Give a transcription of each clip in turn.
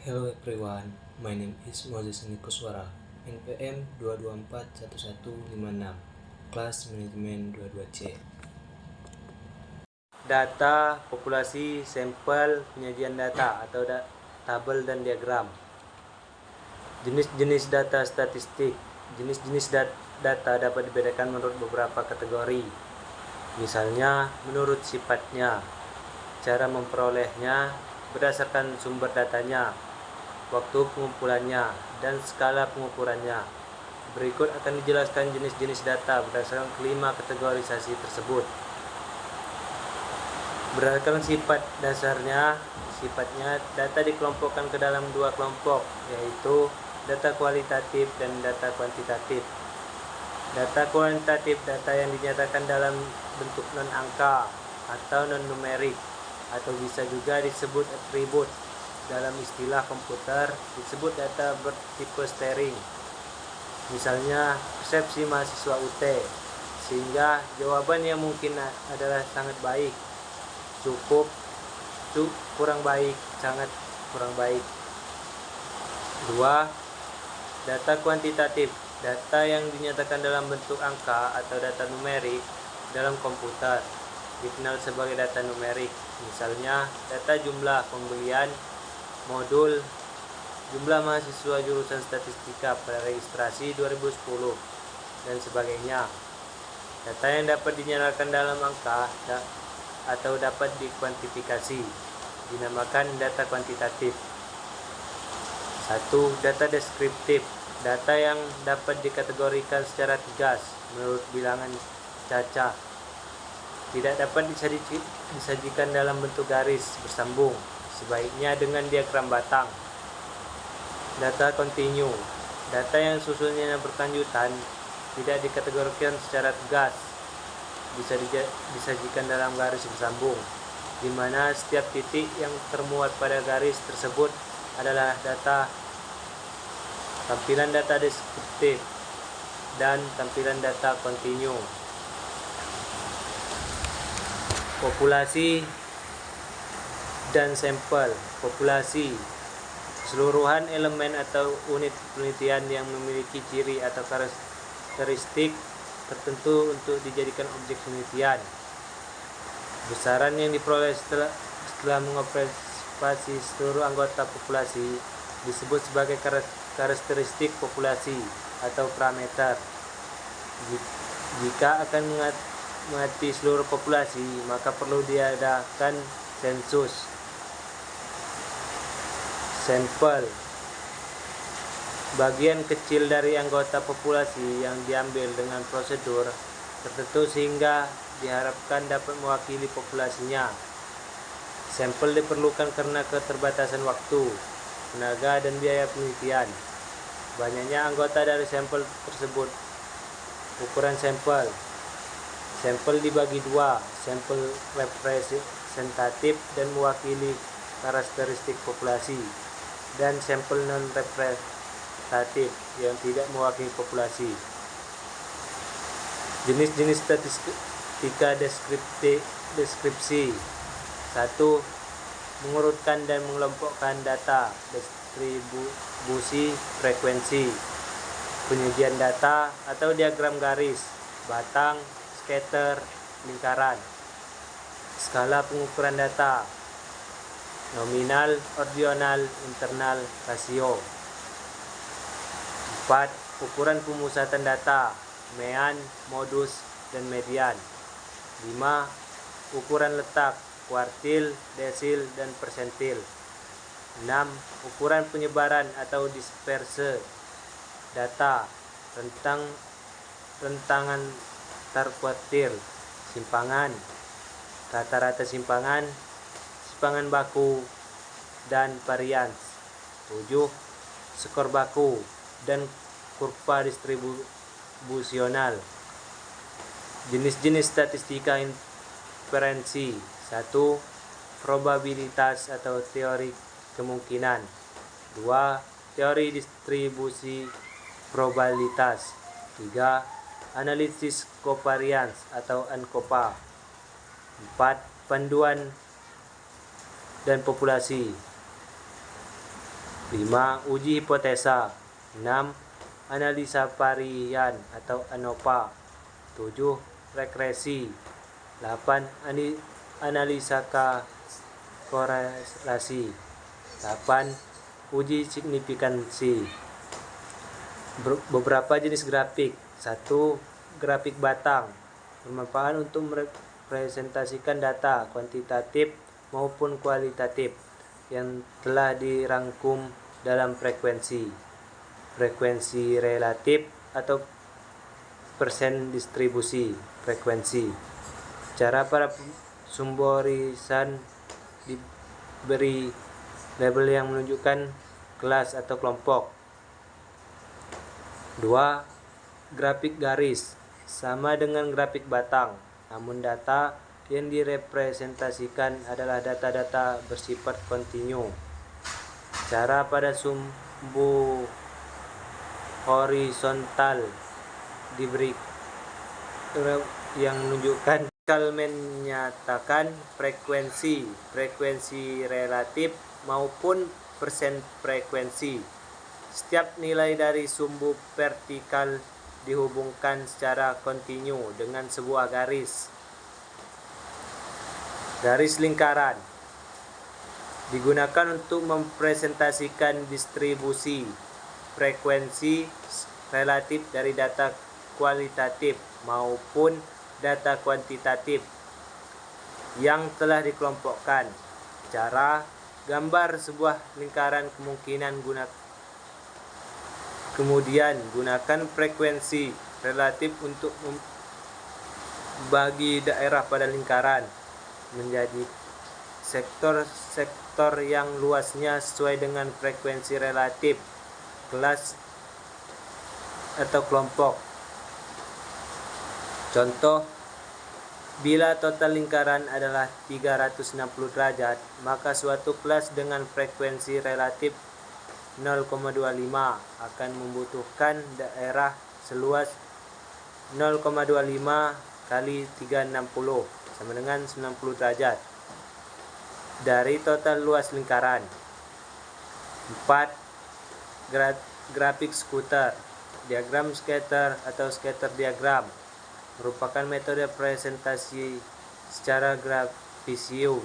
Hello everyone, my name is Moses Nikuswara, NPM 2241156, kelas manajemen 22C. Data, populasi, sampel, penyajian data atau tabel dan diagram. Jenis-jenis data statistik. Jenis-jenis data dapat dibedakan menurut beberapa kategori. Misalnya, menurut sifatnya, cara memperolehnya berdasarkan sumber datanya, waktu pengumpulannya, dan skala pengukurannya. Berikut akan dijelaskan jenis-jenis data berdasarkan kelima kategorisasi tersebut. Berdasarkan sifat dasarnya, data dikelompokkan ke dalam dua kelompok, yaitu data kualitatif dan data kuantitatif. Data kuantitatif, data yang dinyatakan dalam bentuk non-angka atau non-numerik, atau bisa juga disebut atribut. Dalam istilah komputer disebut data bertipe string. Misalnya persepsi mahasiswa UT, sehingga jawaban yang mungkin adalah sangat baik, cukup, kurang baik, sangat kurang baik. 2. Data kuantitatif, data yang dinyatakan dalam bentuk angka atau data numerik dalam komputer, dikenal sebagai data numerik. Misalnya data jumlah pembelian modul, jumlah mahasiswa jurusan statistika pada registrasi 2010, dan sebagainya. Data yang dapat dinyatakan dalam angka atau dapat dikuantifikasi dinamakan data kuantitatif. 1. Data deskriptif, data yang dapat dikategorikan secara tegas menurut bilangan cacah, tidak dapat disajikan dalam bentuk garis bersambung, sebaiknya dengan diagram batang. Data kontinu, data yang susunnya berkelanjutan, tidak dikategorikan secara tegas, bisa disajikan dalam garis bersambung, di mana setiap titik yang termuat pada garis tersebut adalah data. Tampilan data deskriptif dan tampilan data kontinu. Populasi dan sampel. Populasi, keseluruhan elemen atau unit penelitian yang memiliki ciri atau karakteristik tertentu untuk dijadikan objek penelitian. Besaran yang diperoleh setelah mengobservasi seluruh anggota populasi disebut sebagai karakteristik populasi atau parameter. Jika akan mengamati seluruh populasi, maka perlu diadakan sensus. Sampel, bagian kecil dari anggota populasi yang diambil dengan prosedur tertentu sehingga diharapkan dapat mewakili populasinya. Sampel diperlukan karena keterbatasan waktu, tenaga, dan biaya penelitian. Banyaknya anggota dari sampel tersebut. Ukuran sampel. Sampel dibagi dua, sampel representatif dan mewakili karakteristik populasi, dan sampel non-representatif yang tidak mewakili populasi. Jenis-jenis statistika deskripsi. 1. Mengurutkan dan mengelompokkan data, distribusi frekuensi, penyajian data atau diagram garis, batang, scatter, lingkaran. Skala pengukuran data, nominal, ordinal, internal, rasio. 4. Ukuran pemusatan data, mean, modus, dan median. 5. Ukuran letak, kuartil, desil, dan persentil. 6. Ukuran penyebaran atau disperse data, rentangan terkuartil, simpangan, rata-rata simpangan baku, dan varians. 7. Skor baku dan kurva distribusional. Jenis-jenis statistika inferensi. 1. Probabilitas atau teori kemungkinan. 2. Teori distribusi probabilitas. 3. Analisis covariance atau ANCOVA. 4. Panduan dan populasi. 5. Uji hipotesa. 6. Analisa varian atau ANOVA. 7. Regresi. 8. Analisa korelasi. 8. Uji signifikansi. Beberapa jenis grafik. 1. Grafik batang. Bermanfaat untuk merepresentasikan data kuantitatif maupun kualitatif yang telah dirangkum dalam frekuensi relatif atau persen distribusi frekuensi. Cara para sumborisan diberi label yang menunjukkan kelas atau kelompok. 2. Grafik garis sama dengan grafik batang, namun data yang direpresentasikan adalah data-data bersifat kontinu. Cara pada sumbu horizontal diberi yang menunjukkan menyatakan frekuensi relatif maupun persen frekuensi. Setiap nilai dari sumbu vertikal dihubungkan secara kontinu dengan sebuah garis lingkaran. Digunakan untuk mempresentasikan distribusi frekuensi relatif dari data kualitatif maupun data kuantitatif yang telah dikelompokkan. Cara gambar sebuah lingkaran kemudian gunakan frekuensi relatif untuk membagi daerah pada lingkaran menjadi sektor yang luasnya sesuai dengan frekuensi relatif kelas atau kelompok. Contoh, bila total lingkaran adalah 360 derajat, maka suatu kelas dengan frekuensi relatif 0,25 akan membutuhkan daerah seluas 0,25 kali 360 sama dengan 90 derajat dari total luas lingkaran. 4. Grafik skuter. Diagram scatter atau scatter diagram merupakan metode presentasi secara grafisium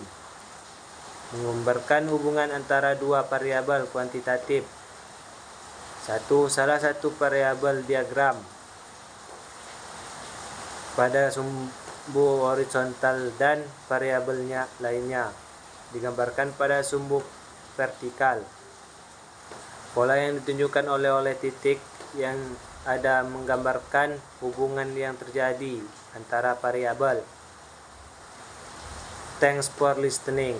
menggambarkan hubungan antara dua variabel kuantitatif. 1. Salah satu variabel diagram pada sumbu horizontal dan variabelnya lainnya digambarkan pada sumbu vertikal. Pola yang ditunjukkan oleh titik yang ada menggambarkan hubungan yang terjadi antara variabel. Thanks for listening.